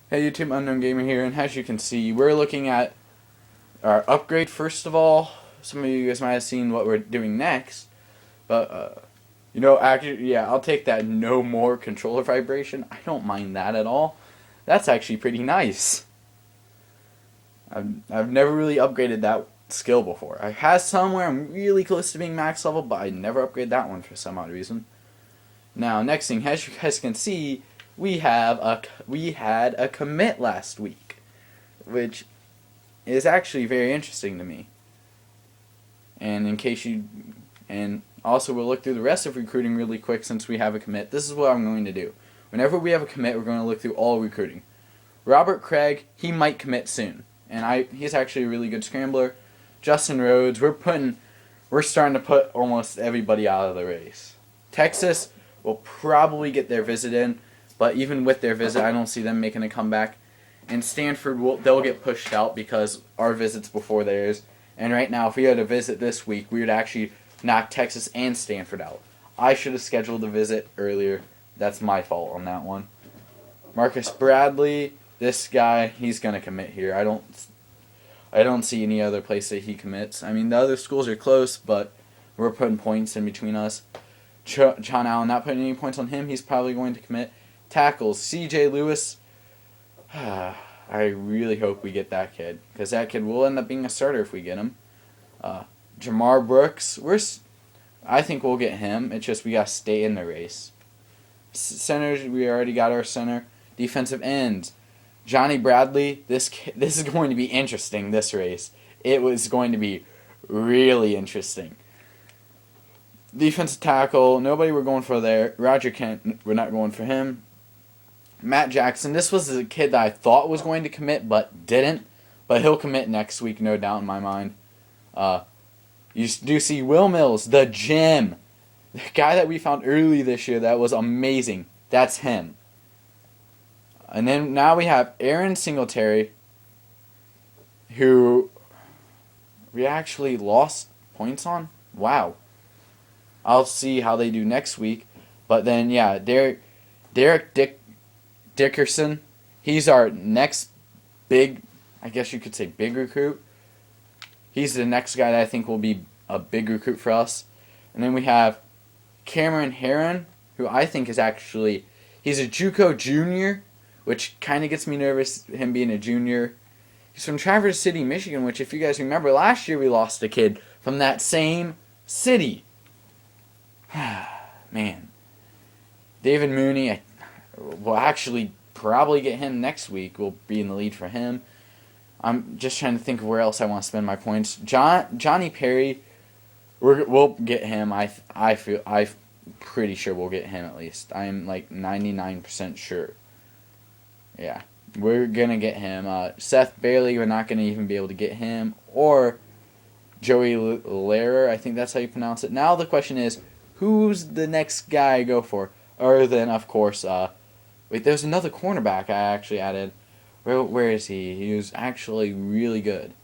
Hey YouTube, Unknown Gamer here, and as you can see, we're looking at our upgrade first of all. Some of you guys might have seen what we're doing next, but actually, yeah, I'll take that no more controller vibration. I don't mind that at all. That's actually pretty nice. I've never really upgraded that skill before. I had somewhere I'm really close to being max level, but I never upgrade that one for some odd reason. Now, next thing, as you guys can see, we had a commit last week, which is actually very interesting to me. And and also we'll look through the rest of recruiting really quick since we have a commit. This is what I'm going to do. Whenever we have a commit, we're going to look through all recruiting. Robert Craig, he might commit soon, and he's actually a really good scrambler. Justin Rhodes, we're starting to put almost everybody out of the race. Texas will probably get their visit in, but even with their visit, I don't see them making a comeback. And Stanford, they'll get pushed out because our visit's before theirs. And right now, if we had a visit this week, we would actually knock Texas and Stanford out. I should have scheduled the visit earlier. That's my fault on that one. Marcus Bradley, this guy, he's gonna commit here. I don't see any other place that he commits. I mean, the other schools are close, but we're putting points in between us. John Allen, not putting any points on him. He's probably going to commit. Tackles, C.J. Lewis. I really hope we get that kid, because that kid will end up being a starter if we get him. Jamar Brooks, I think we'll get him. It's just we got to stay in the race. Centers, we already got our center. Defensive ends, Johnny Bradley. This is going to be interesting, this race. It was going to be really interesting. Defensive tackle, nobody we're going for there. Roger Kent, we're not going for him. Matt Jackson, this was a kid that I thought was going to commit but didn't. But he'll commit next week, no doubt in my mind. You do see Will Mills, the gem. The guy that we found early this year that was amazing. That's him. And then now we have Aaron Singletary, who we actually lost points on. Wow. I'll see how they do next week. But then, yeah, Derek Dickerson, he's our next big, I guess you could say big recruit. He's the next guy that I think will be a big recruit for us. And then we have Cameron Herron, who I think is actually, he's a JUCO junior, which kind of gets me nervous, him being a junior. He's from Traverse City, Michigan, which if you guys remember, last year we lost a kid from that same city. Man. David Mooney, we'll actually probably get him next week. We'll be in the lead for him. I'm just trying to think of where else I want to spend my points. Johnny Perry, we'll get him. I'm pretty sure we'll get him at least. I'm like 99% sure. Yeah, we're gonna get him. Seth Bailey, we're not gonna even be able to get him. Or Joey Lehrer, I think that's how you pronounce it. Now the question is, who's the next guy I go for? Other than, of course, wait, there's another cornerback I actually added. Where is he? He was actually really good.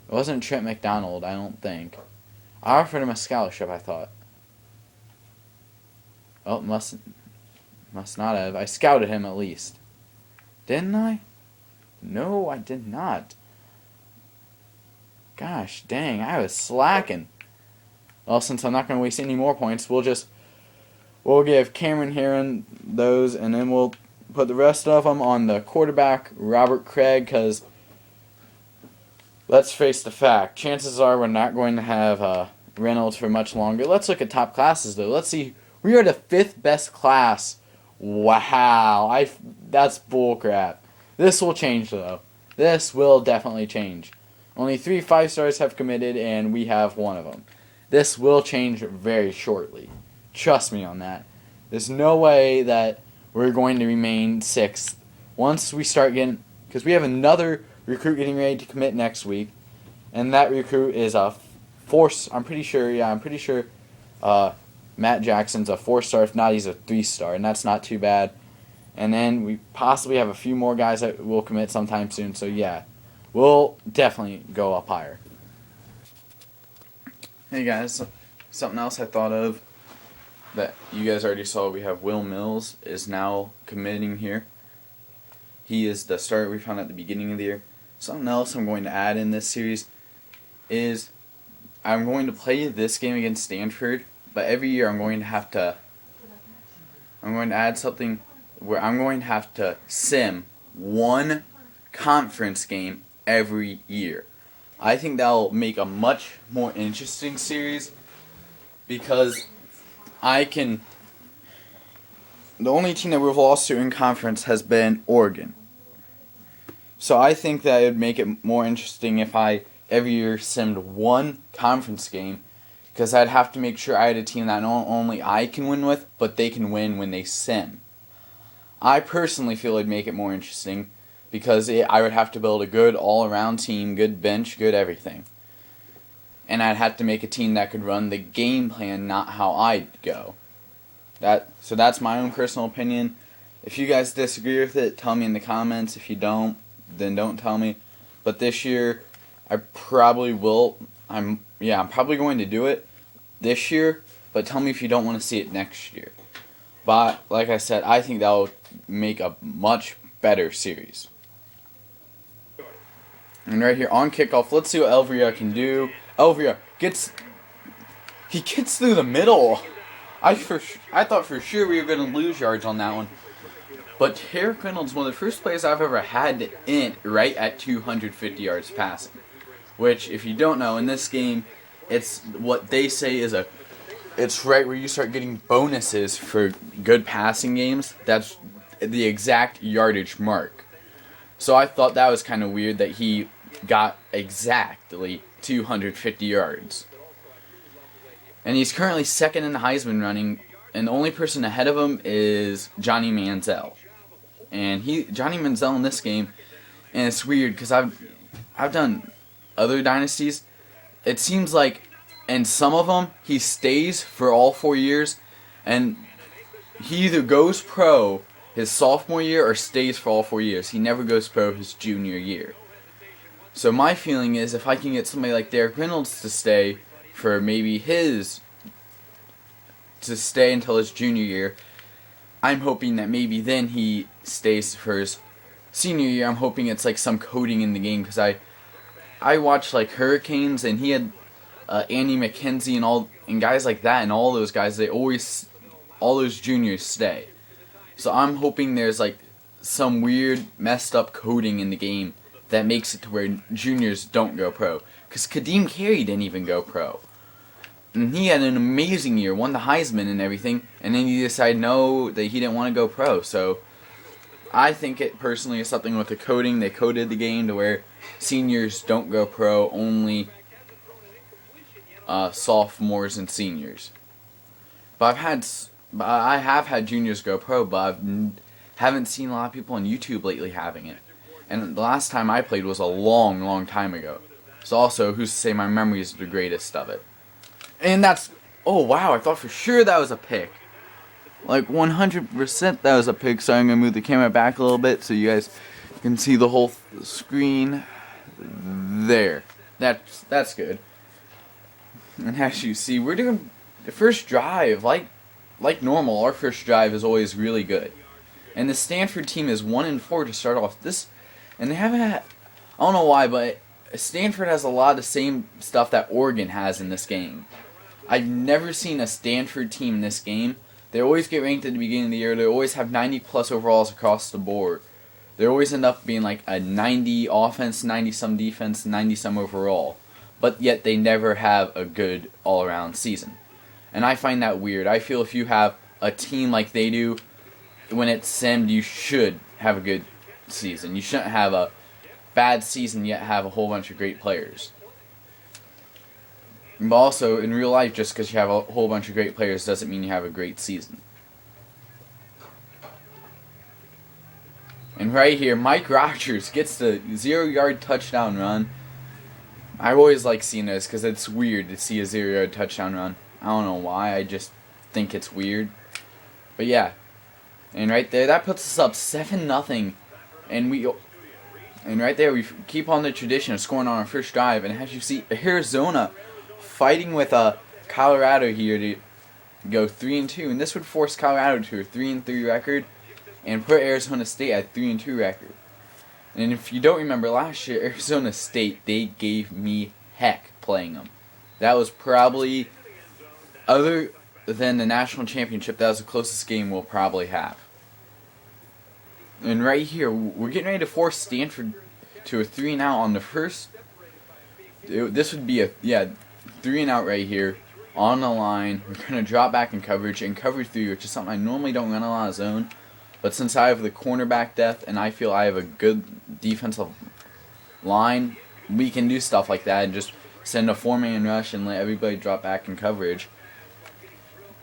It wasn't Trent McDonald, I don't think. I offered him a scholarship, I thought. Oh, must not have. I scouted him at least. Didn't I? No, I did not. Gosh, dang, I was slacking. Well, since I'm not going to waste any more points, we'll give Cameron Herron those, and then we'll put the rest of them on the quarterback, Robert Craig, because let's face the fact, chances are we're not going to have Reynolds for much longer. Let's look at top classes, though. Let's see. We are the 5th best class. Wow. That's bullcrap. This will change, though. This will definitely change. Only 3 5-stars have committed, and we have one of them. This will change very shortly. Trust me on that. There's no way that we're going to remain 6th. Once we start getting, because we have another recruit getting ready to commit next week, and that recruit is a 4. I'm pretty sure. Matt Jackson's a 4-star. If not, he's a 3-star, and that's not too bad. And then we possibly have a few more guys that will commit sometime soon. So yeah, we'll definitely go up higher. Hey guys, something else I thought of that you guys already saw. We have Will Mills is now committing here. he is the starter we found at the beginning of the year. Something else I'm going to add in this series is I'm going to play this game against Stanford, but every year I'm going to add something where I'm going to have to sim one conference game every year. I think that'll make a much more interesting series because the only team that we've lost to in conference has been Oregon. So I think that it would make it more interesting if I every year simmed one conference game, because I'd have to make sure I had a team that not only I can win with, but they can win when they sim. I personally feel it'd make it more interesting because I would have to build a good all-around team, good bench, good everything. And I'd have to make a team that could run the game plan, not how I'd go. So that's my own personal opinion. If you guys disagree with it, tell me in the comments. If you don't, then don't tell me. But this year, I probably will. I'm probably going to do it this year, but tell me if you don't want to see it next year. But like I said, I think that will make a much better series. And right here on kickoff, let's see what Elvria can do. Elvria gets through the middle. I thought for sure we were going to lose yards on that one. But Tarek Reynolds, one of the first plays I've ever had to int right at 250 yards passing. Which, if you don't know, in this game, it's what they say is it's right where you start getting bonuses for good passing games. That's the exact yardage mark. So I thought that was kind of weird that he got exactly 250 yards. And he's currently second in the Heisman running, and the only person ahead of him is Johnny Manziel. And Johnny Manziel in this game, and it's weird because I've done other dynasties. It seems like in some of them he stays for all 4 years, and he either goes pro his sophomore year or stays for all 4 years. He never goes pro his junior year. So my feeling is if I can get somebody like Derek Reynolds to stay for maybe until his junior year, I'm hoping that maybe then he stays for his senior year. I'm hoping it's like some coding in the game, because I watched like Hurricanes, and he had Andy McKenzie and guys like that, and all those guys, all those juniors stay. So I'm hoping there's like some weird messed up coding in the game that makes it to where juniors don't go pro. Because Kadeem Carey didn't even go pro. And he had an amazing year, won the Heisman and everything, and then he decided that he didn't want to go pro. So I think it personally is something with the coding. They coded the game to where seniors don't go pro, only sophomores and seniors. But I have had juniors go pro, but I haven't seen a lot of people on YouTube lately having it. And the last time I played was a long, long time ago. So also, who's to say my memory is the greatest of it? And oh wow, I thought for sure that was a pick. Like 100% that was a pick, so I'm going to move the camera back a little bit so you guys can see the whole screen. There. That's good. And as you see, we're doing the first drive. Like normal, our first drive is always really good. And the Stanford team is 1-4 to start off this. And they haven't had, I don't know why, but Stanford has a lot of the same stuff that Oregon has in this game. I've never seen a Stanford team in this game. They always get ranked at the beginning of the year. They always have 90 plus overalls across the board. They always end up being like a 90 offense, 90 some defense, 90 some overall. But yet they never have a good all around season. And I find that weird. I feel if you have a team like they do, when it's simmed, you should have a good season. You shouldn't have a bad season yet have a whole bunch of great players. But also, in real life, just because you have a whole bunch of great players doesn't mean you have a great season. And right here, Mike Rogers gets the 0-yard touchdown run. I always like seeing this because it's weird to see a 0-yard touchdown run. I don't know why, I just think it's weird. But yeah. And right there, that puts us up 7-0. And right there, we keep on the tradition of scoring on our first drive. And as you see, Arizona fighting with Colorado here to go 3-2, and this would force Colorado to a 3-3 record. and put Arizona State at 3-2 record. And if you don't remember last year, Arizona State, they gave me heck playing them. That was probably, other than the national championship, that was the closest game we'll probably have. And right here, we're getting ready to force Stanford to a 3-and-out on the first. This would be a 3-and-out right here on the line. We're going to drop back in coverage and cover 3, which is something I normally don't run a lot of zone. But since I have the cornerback depth and I feel I have a good defensive line, we can do stuff like that and just send a 4-man rush and let everybody drop back in coverage.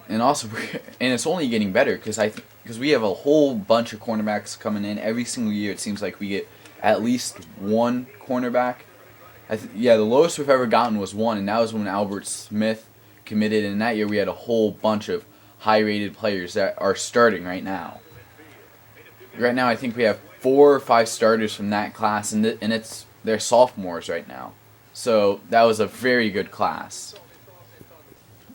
And also, and it's only getting better because we have a whole bunch of cornerbacks coming in every single year. It seems like we get at least one cornerback. The lowest we've ever gotten was 1, and that was when Albert Smith committed. And that year we had a whole bunch of high-rated players that are starting right now. Right now, I think we have 4 or 5 starters from that class, and they're sophomores right now. So that was a very good class.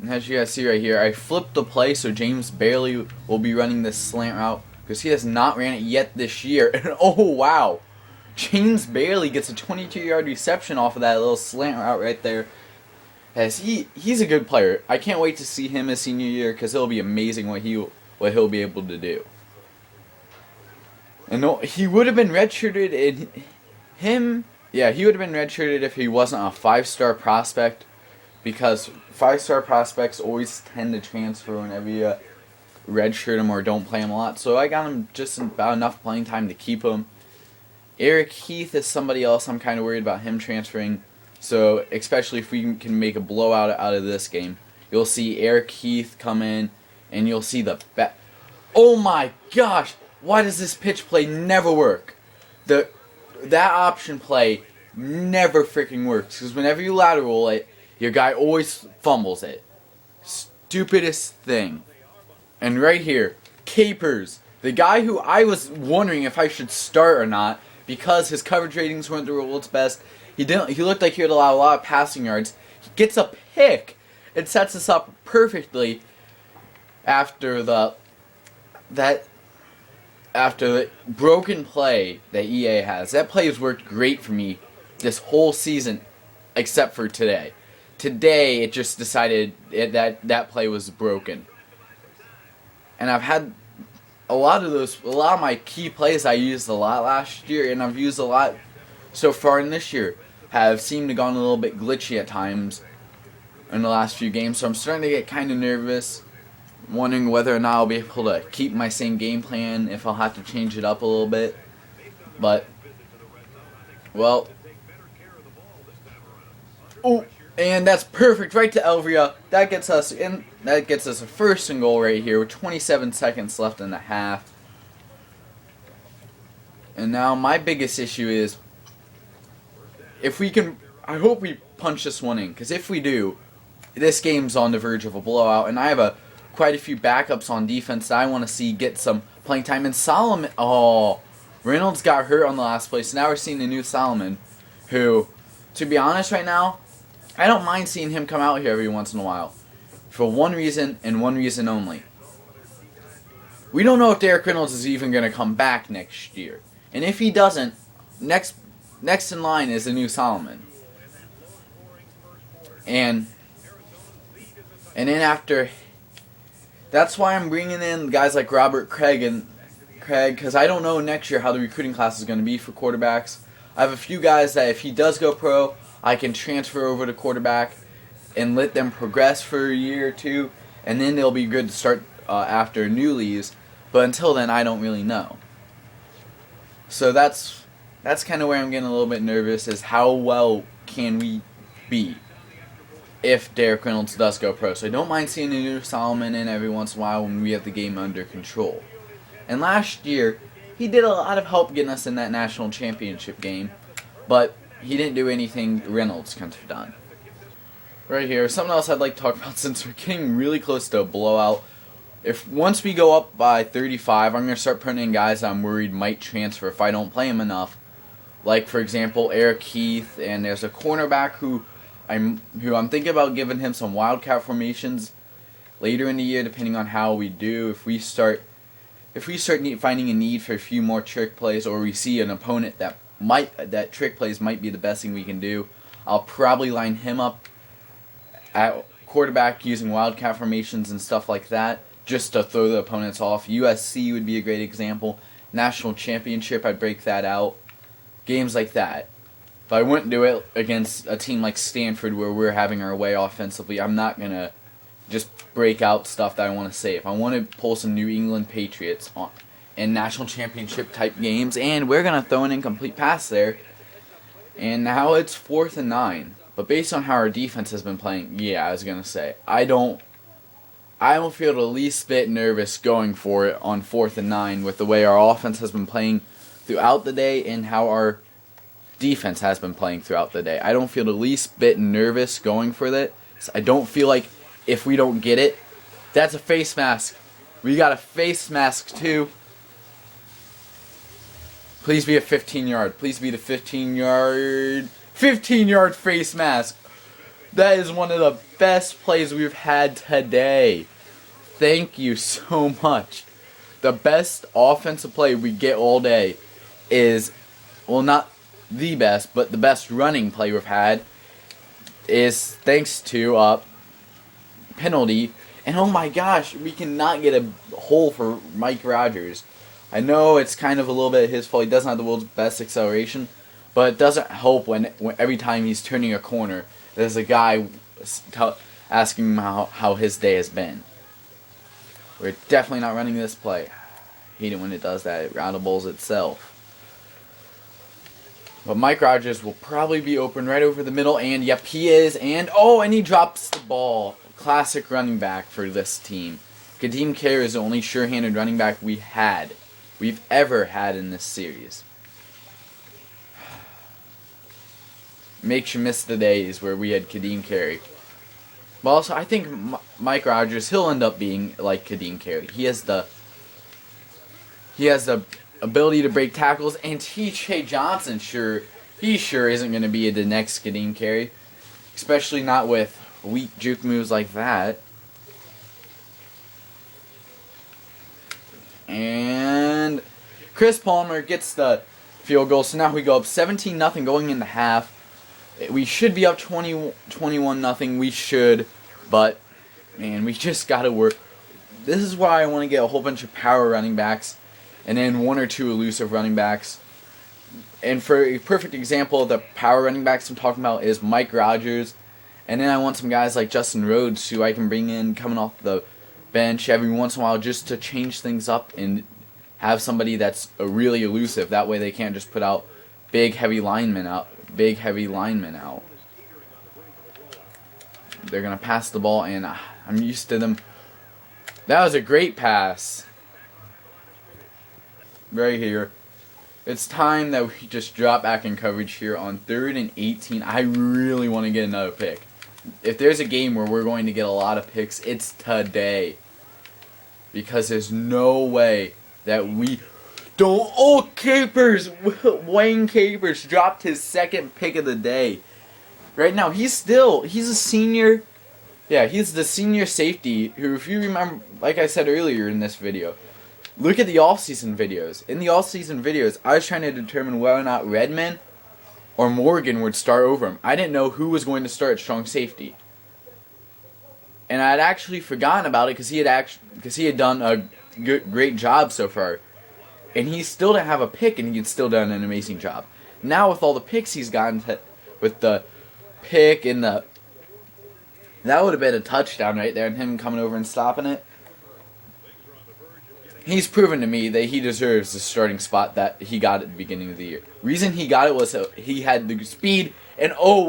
And as you guys see right here, I flipped the play so James Bailey will be running this slant route because he has not ran it yet this year. And oh wow, James Bailey gets a 22-yard reception off of that little slant route right there. As he's a good player. I can't wait to see him his senior year because it'll be amazing what he'll be able to do. And no, he would have been redshirted he would have been redshirted if he wasn't a 5-star prospect, because 5-star prospects always tend to transfer whenever you redshirt him or don't play him a lot. So I got him just about enough playing time to keep him. Eric Heath is somebody else I'm kind of worried about him transferring. So especially if we can make a blowout out of this game, you'll see Eric Heath come in, and you'll see oh my gosh! Why does this pitch play never work? That option play never freaking works, because whenever you lateral it, your guy always fumbles it. Stupidest thing. And right here, Capers, the guy who I was wondering if I should start or not, because his coverage ratings weren't the world's best. He looked like he would allow a lot of passing yards. He gets a pick. It sets us up perfectly after the broken play that EA has. That play has worked great for me this whole season, except for today. Today, it just decided that play was broken. And I've had a lot of my key plays I used a lot last year, and I've used a lot so far in this year, have seemed to gone a little bit glitchy at times in the last few games. So I'm starting to get kind of nervous, wondering whether or not I'll be able to keep my same game plan, if I'll have to change it up a little bit. But, well, oh, and that's perfect right to Elvria. That gets us a first and goal right here with 27 seconds left in the half. And now my biggest issue is, I hope we punch this one in, because if we do, this game's on the verge of a blowout, and I have quite a few backups on defense that I want to see get some playing time. And Solomon, Reynolds got hurt on the last play, so now we're seeing the new Solomon, who, to be honest right now, I don't mind seeing him come out here every once in a while, for one reason and one reason only. We don't know if Derek Reynolds is even going to come back next year. And if he doesn't, next in line is the new Solomon. And then after, that's why I'm bringing in guys like Robert Craig, because I don't know next year how the recruiting class is going to be for quarterbacks. I have a few guys that if he does go pro, I can transfer over to quarterback and let them progress for a year or two, and then they'll be good to start after newlies. But until then, I don't really know. So that's kind of where I'm getting a little bit nervous, is how well can we be if Derek Reynolds does go pro. So I don't mind seeing a new Solomon in every once in a while when we have the game under control. And last year, he did a lot of help getting us in that national championship game, but he didn't do anything Reynolds couldn't have done. Right here, something else I'd like to talk about, since we're getting really close to a blowout. Once we go up by 35, I'm going to start putting in guys I'm worried might transfer if I don't play him enough. Like, for example, Eric Heath, and there's a cornerback who I'm thinking about giving him some wildcat formations later in the year, depending on how we do. If we start if we start finding a need for a few more trick plays, or we see an opponent that trick plays might be the best thing we can do, I'll probably line him up at quarterback using wildcat formations and stuff like that, just to throw the opponents off. USC would be a great example. National championship, I'd break that out. Games like that. But I wouldn't do it against a team like Stanford where we're having our way offensively. I'm not going to just break out stuff that I want to save. I want to pull some New England Patriots in national championship type games, and we're going to throw an incomplete pass there. And now it's 4th and 9. But based on how our defense has been playing, yeah, I was going to say, I don't feel the least bit nervous going for it on 4th and 9 with the way our offense has been playing throughout the day and how our defense has been playing throughout the day. I don't feel the least bit nervous going for that. I don't feel like if we don't get it, that's a face mask. We got a face mask too. Please be a 15-yard. Please be the 15-yard face mask. That is one of the best plays we've had today. Thank you so much. The best offensive play we get all day is, well, not the best, but the best running play we've had is thanks to penalty. And oh my gosh, we cannot get a hole for Mike Rogers. I know it's kind of a little bit his fault. He doesn't have the world's best acceleration, but it doesn't help when every time he's turning a corner, there's a guy asking him how his day has been. We're definitely not running this play. I hate it when it does that. It roundables itself. But Mike Rogers will probably be open right over the middle, and yep, he is. And he drops the ball. Classic running back for this team. Kadeem Carey is the only sure-handed running back we've ever had in this series. Makes you miss the days where we had Kadeem Carey. But also, I think Mike Rogers, he'll end up being like Kadeem Carey. He has the ability to break tackles, and T.J. Johnson sure isn't going to be the next Kadeem Carey, especially not with weak juke moves like that. And Chris Palmer gets the field goal, so now we go up 17-0 going into half. We should be up 21-0. We should, but man, we just got to work. This is why I want to get a whole bunch of power running backs and then 1 or 2 elusive running backs. And for a perfect example of the power running backs I'm talking about is Mike Rogers. And then I want some guys like Justin Rhodes who I can bring in coming off the bench every once in a while just to change things up and have somebody that's really elusive. That way they can't just put out big heavy linemen out. They're going to pass the ball, and I'm used to them. That was a great pass. Right here. It's time that we just drop back in coverage here on 3rd and 18. I really want to get another pick. If there's a game where we're going to get a lot of picks, it's today. Because there's no way that we don't... Oh, Capers! Wayne Capers dropped his 2nd pick of the day. Right now, he's a senior. Yeah, he's the senior safety who, if you remember, like I said earlier in this video, look at the off-season videos. In the off-season videos, I was trying to determine whether or not Redmond or Morgan would start over him. I didn't know who was going to start at strong safety. And I'd actually forgotten about it because he had done a great job so far. And he still didn't have a pick, and he had still done an amazing job. Now with all the picks he's gotten, with the pick and that would have been a touchdown right there, and him coming over and stopping it. He's proven to me that he deserves the starting spot that he got at the beginning of the year. Reason he got it was he had the speed, and oh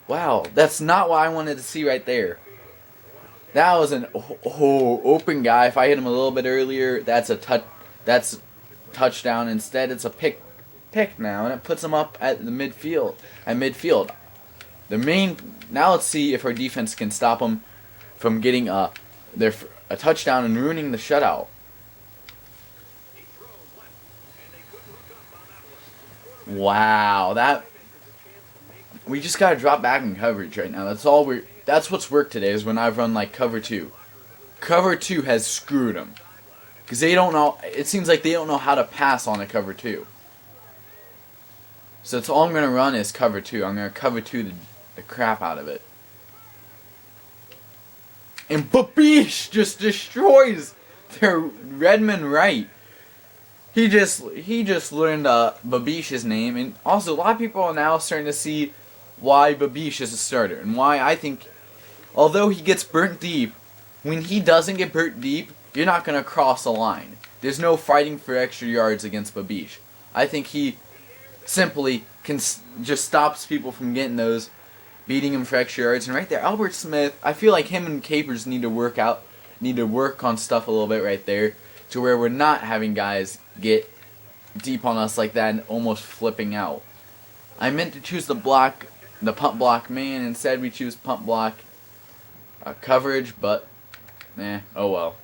wow, that's not what I wanted to see right there. That was an open guy. If I hit him a little bit earlier, that's a touchdown. Instead, it's a pick now, and it puts him up at the midfield. Now let's see if our defense can stop them from getting a touchdown and ruining the shutout. Wow, we just gotta drop back in coverage right now. That's what's worked today is when I've run like cover 2. Cover 2 has screwed them. Because they don't know, it seems like they don't know how to pass on a cover 2. So that's all I'm going to run is cover 2. I'm going to cover 2 the crap out of it. And Babish just destroys their Redmond right. He just learned Babish's name, and also a lot of people are now starting to see why Babish is a starter, and why I think, although he gets burnt deep, when he doesn't get burnt deep, you're not going to cross a line. There's no fighting for extra yards against Babish. I think he simply just stops people from getting those, beating him for extra yards. And right there, Albert Smith, I feel like him and Capers need to work on stuff a little bit right there, to where we're not having guys get deep on us like that and almost flipping out. I meant to choose the pump block man. Instead, we choose pump block coverage, but oh well.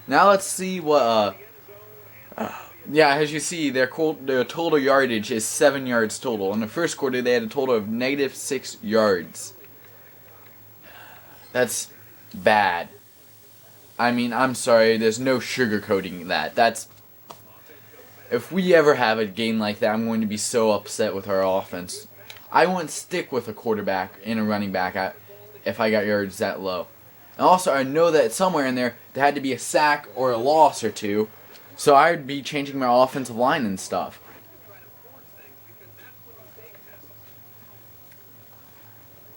Now let's see what. Yeah, as you see, their total yardage is 7 yards total. In the first quarter, they had a total of -6 yards. That's bad. I mean, I'm sorry, there's no sugarcoating that. If we ever have a game like that, I'm going to be so upset with our offense. I wouldn't stick with a quarterback and a running back if I got yards that low. And also, I know that somewhere in there had to be a sack or a loss or two, so I would be changing my offensive line and stuff.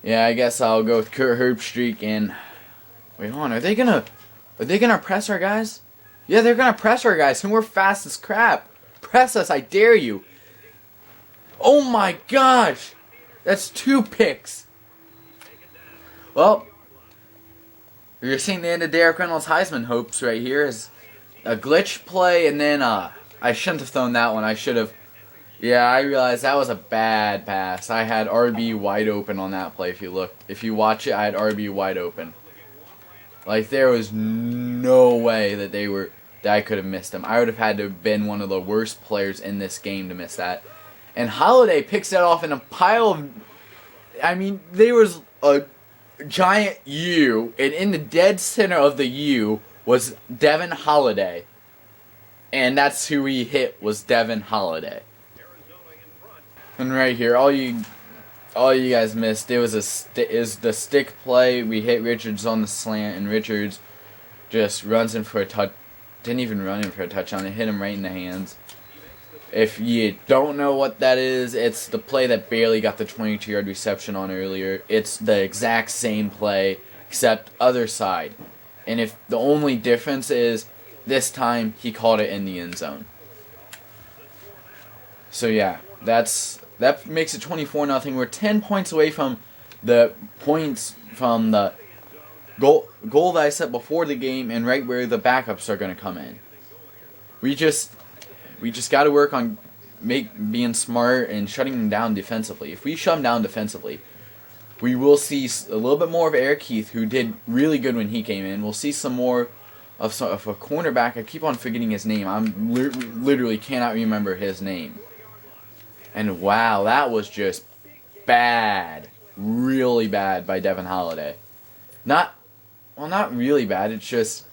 Yeah, I guess I'll go with Kurt Herbstreit and wait, hold on. Are they gonna press our guys? Yeah, they're gonna press our guys, and we're fast as crap. Press us, I dare you. Oh my gosh, that's 2 picks. Well, you're seeing the end of Derek Reynolds' Heisman hopes right here. Is a glitch play, and then I shouldn't have thrown that one. I should have. Yeah, I realized that was a bad pass. I had RB wide open on that play. If you watch it, I had RB wide open. Like, there was no way that I could have missed him. I would have had to have been one of the worst players in this game to miss that. And Holiday picks that off in a pile of. I mean, there was a giant U, and in the dead center of the U was Devin Holiday. And that's who he hit, was Devin Holiday. And right here, all you guys missed, is the stick play. We hit Richards on the slant, and Richards just runs in for a touch. Didn't even run in for a touchdown. It hit him right in the hands. If you don't know what that is, it's the play that Bailey got the 22-yard reception on earlier. It's the exact same play, except other side. And if the only difference is, this time he called it in the end zone. So yeah, that makes it 24-0. We're 10 points away from the points from the goal that I set before the game, and right where the backups are going to come in. We just got to work on being smart and shutting them down defensively. If we shut them down defensively, we will see a little bit more of Eric Heath, who did really good when he came in. We'll see some more of a cornerback. I keep on forgetting his name. I literally cannot remember his name. And wow, that was just bad. Really bad by Devin Holiday. Not really bad. It's just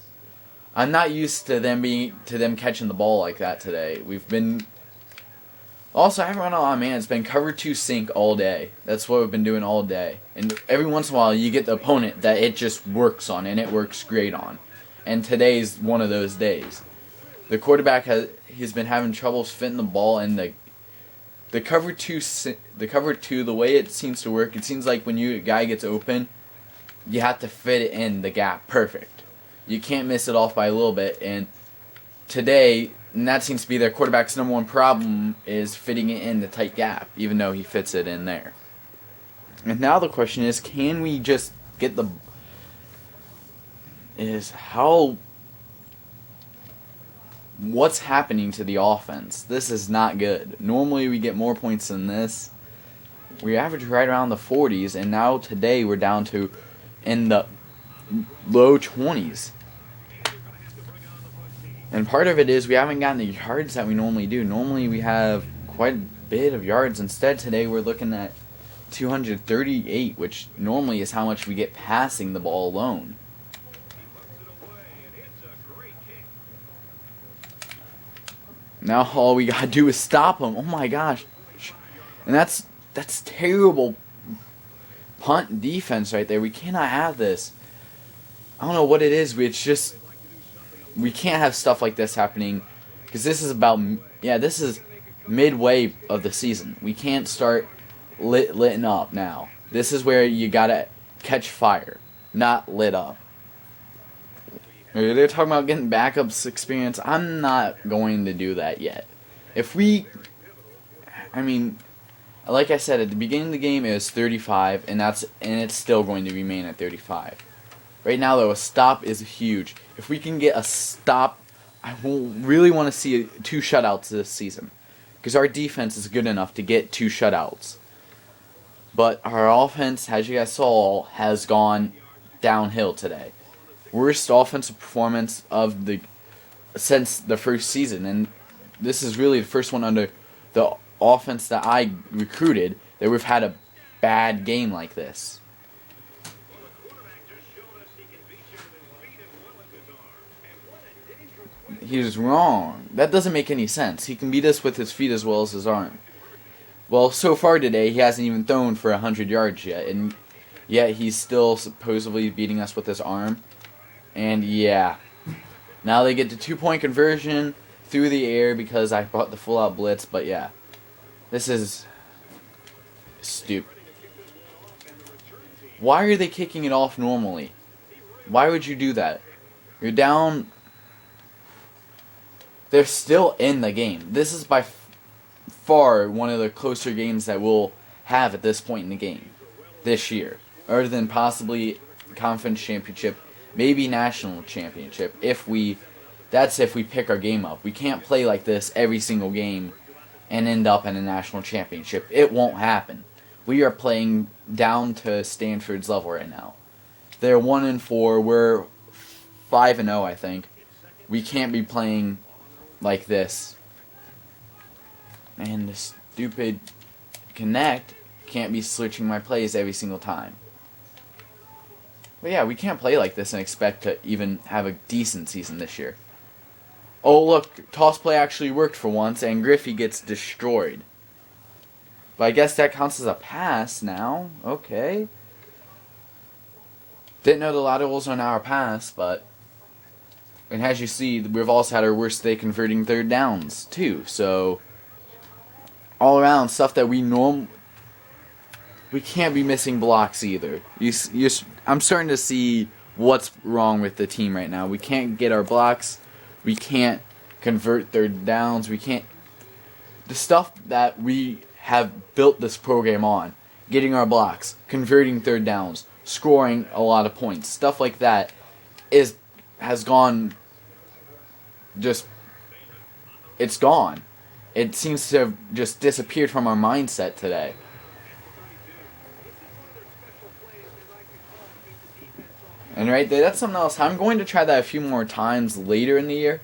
I'm not used to them catching the ball like that today. Also, I haven't run a lot of man. It's been cover 2 sink all day. That's what we've been doing all day. And every once in a while, you get the opponent that it just works on, and it works great on. And today's one of those days. The quarterback he's been having troubles fitting the ball, and the cover 2, the way it seems to work, it seems like when a guy gets open, you have to fit it in the gap perfect. You can't miss it off by a little bit, and today, and that seems to be their quarterback's number one problem, is fitting it in the tight gap, even though he fits it in there. And now the question is, can we just get what's happening to the offense? This is not good. Normally we get more points than this. We average right around the 40s, and now today we're down to in the low 20s. And part of it is we haven't gotten the yards that we normally do. Normally we have quite a bit of yards. Instead, today we're looking at 238, which normally is how much we get passing the ball alone. Now all we gotta do is stop him. Oh my gosh. And that's terrible punt defense right there. We cannot have this. I don't know what it is. It's just we can't have stuff like this happening because this is about this is midway of the season. We can't start litting up now. This is where you gotta catch fire, not lit up. They're talking about getting backups experience. I'm not going to do that yet. Like I said, at the beginning of the game it was 35, and it's still going to remain at 35. Right now, though, a stop is huge. If we can get a stop, I will really want to see 2 shutouts this season, because our defense is good enough to get 2 shutouts. But our offense, as you guys saw, has gone downhill today. Worst offensive performance since the first season, and this is really the first one under the offense that I recruited that we've had a bad game like this. He's wrong. That doesn't make any sense. He can beat us with his feet as well as his arm. Well, so far today, he hasn't even thrown for 100 yards yet, and yet he's still supposedly beating us with his arm. And yeah, now they get the 2-point conversion through the air because I brought the full-out blitz, but yeah. This is stupid. Why are they kicking it off normally? Why would you do that? You're down. They're still in the game. This is by far one of the closer games that we'll have at this point in the game this year. Other than possibly conference championship, maybe national championship. That's if we pick our game up. We can't play like this every single game and end up in a national championship. It won't happen. We are playing down to Stanford's level right now. They're 1-4. We're 5-0, I think. We can't be playing like this. And the stupid Connect can't be switching my plays every single time. But yeah, we can't play like this and expect to even have a decent season this year. Oh look, toss play actually worked for once, and Griffey gets destroyed. But I guess that counts as a pass now. Okay. Didn't know the laterals are now a pass, but... And as you see, we've also had our worst day converting 3rd downs, too. So, all around, stuff that we can't be missing blocks either. I'm starting to see what's wrong with the team right now. We can't get our blocks. We can't convert 3rd downs. We can't... The stuff that we have built this program on, getting our blocks, converting 3rd downs, scoring a lot of points, stuff like that, has gone... It's gone. It seems to have just disappeared from our mindset today. And right there, that's something else. I'm going to try that a few more times later in the year.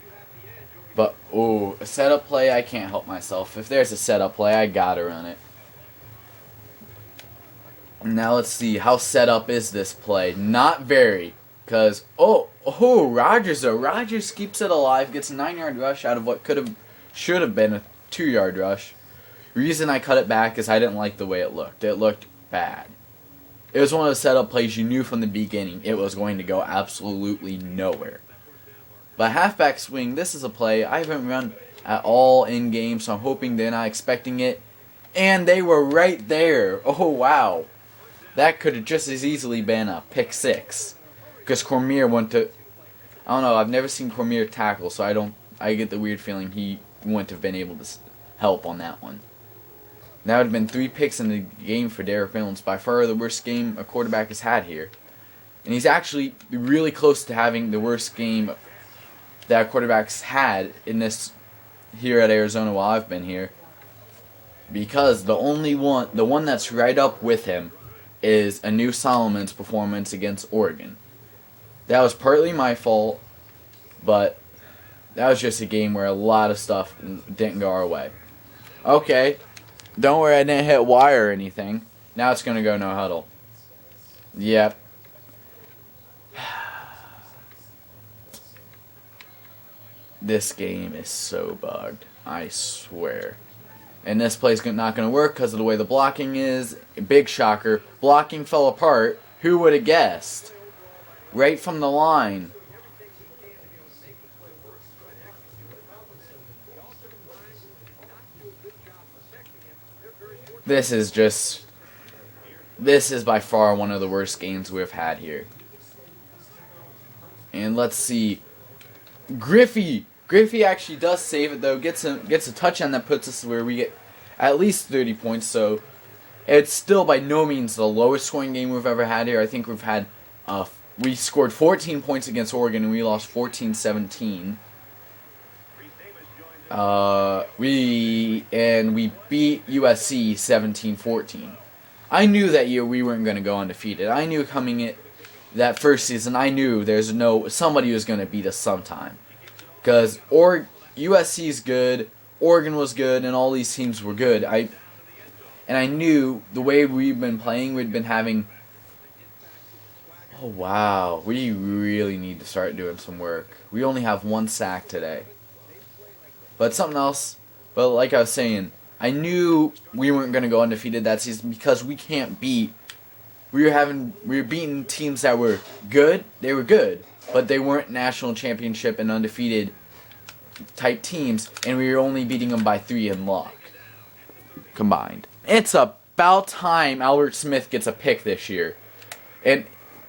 But, a setup play, I can't help myself. If there's a setup play, I gotta run it. Now let's see, how set up is this play? Not very. Because, Rodgers though. Rodgers keeps it alive, gets a 9-yard rush out of what should have been a 2-yard rush. Reason I cut it back is I didn't like the way it looked. It looked bad. It was one of the setup plays you knew from the beginning it was going to go absolutely nowhere. But halfback swing, this is a play I haven't run at all in game, so I'm hoping they're not expecting it. And they were right there. Oh, wow. That could have just as easily been a pick 6. Because Cormier went to... I don't know, I've never seen Cormier tackle, so I get the weird feeling he wouldn't have been able to help on that one. That would have been 3 picks in the game for Derrick Reynolds. By far the worst game a quarterback has had here. And he's actually really close to having the worst game that quarterbacks had in this here at Arizona while I've been here. Because the one that's right up with him is Anu Solomon's performance against Oregon. That was partly my fault, but that was just a game where a lot of stuff didn't go our way. Okay, don't worry, I didn't hit wire or anything. Now it's going to go no huddle. Yep. This game is so bugged. I swear. And this play's not going to work because of the way the blocking is. Big shocker. Blocking fell apart. Who would have guessed? Right from the line. This is by far one of the worst games we've had here. And let's see. Griffey actually does save it though. Gets a touchdown that puts us where we get at least 30 points. So it's still by no means the lowest scoring game we've ever had here. I think we scored 14 points against Oregon and we lost 14-17. We beat USC 17-14. I knew that year we weren't going to go undefeated. I knew coming in that first season, I knew somebody was going to beat us sometime. Because USC's good, Oregon was good, and all these teams were good. I knew the way we've been playing, we'd been having... Oh, wow. We really need to start doing some work. We only have 1 sack today. But something else, but like I was saying, I knew we weren't going to go undefeated that season because we can't beat... We were beating teams that were good. They were good, but they weren't national championship and undefeated type teams, and we were only beating them by 3 in luck combined. It's about time Albert Smith gets a pick this year, and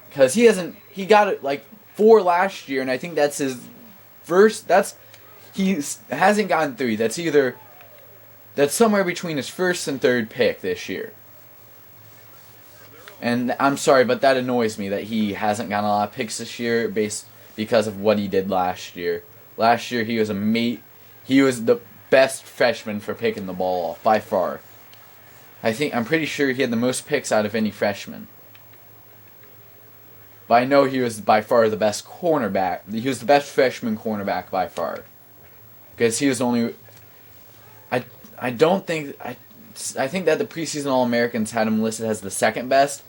because he got it like 4 last year, and I think that's his first. He hasn't gotten 3. That's somewhere between his first and third pick this year. And I'm sorry, but that annoys me that he hasn't gotten a lot of picks this year because of what he did last year. Last year he was the best freshman for picking the ball off by far. I'm pretty sure he had the most picks out of any freshman. But I know he was by far the best cornerback. He was the best freshman cornerback by far. Because he was only... I think that the preseason All-Americans had him listed as the second best,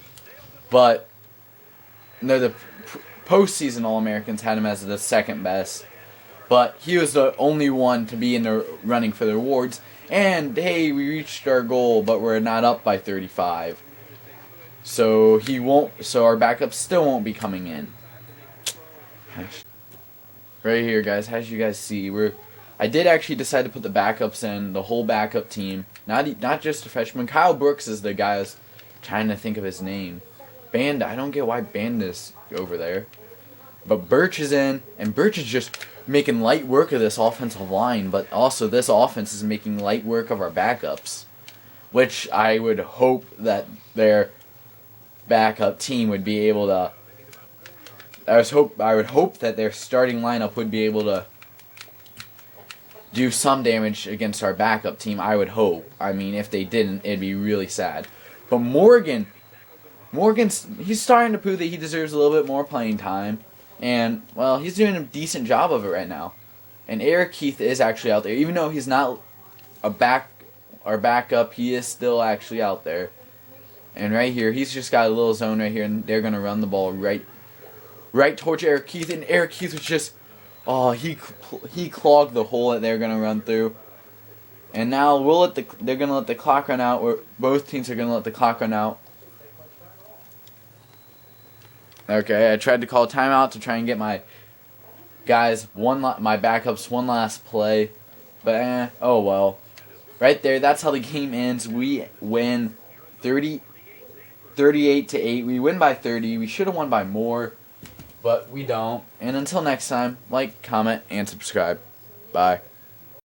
but no, the postseason All-Americans had him as the second best, but he was the only one to be in the running for the awards, and hey, we reached our goal, but we're not up by 35, so our backups still won't be coming in. Right here, guys, as you guys see, I did actually decide to put the backups in, the whole backup team. Not just the freshman. Kyle Brooks is the guy I was trying to think of his name. I don't get why Banda's over there. But Birch is in, and Birch is just making light work of this offensive line, but also this offense is making light work of our backups. Which I would hope that their backup team would be able to... I would hope that their starting lineup would be able to do some damage against our backup team, I would hope. I mean, if they didn't, it'd be really sad. But he's starting to prove that he deserves a little bit more playing time. And, well, he's doing a decent job of it right now. And Eric Keith is actually out there. Even though he's not our backup, he is still actually out there. And right here, he's just got a little zone right here, and they're going to run the ball right towards Eric Keith. And Eric Keith was just... Oh, he clogged the hole that they're gonna run through, and now they're gonna let the clock run out. Or both teams are gonna let the clock run out. Okay, I tried to call a timeout to try and get my guys my backups one last play, but oh well. Right there, that's how the game ends. We win 38-8. We win by 30. We should have won by more. But we don't. And until next time, like, comment, and subscribe. Bye.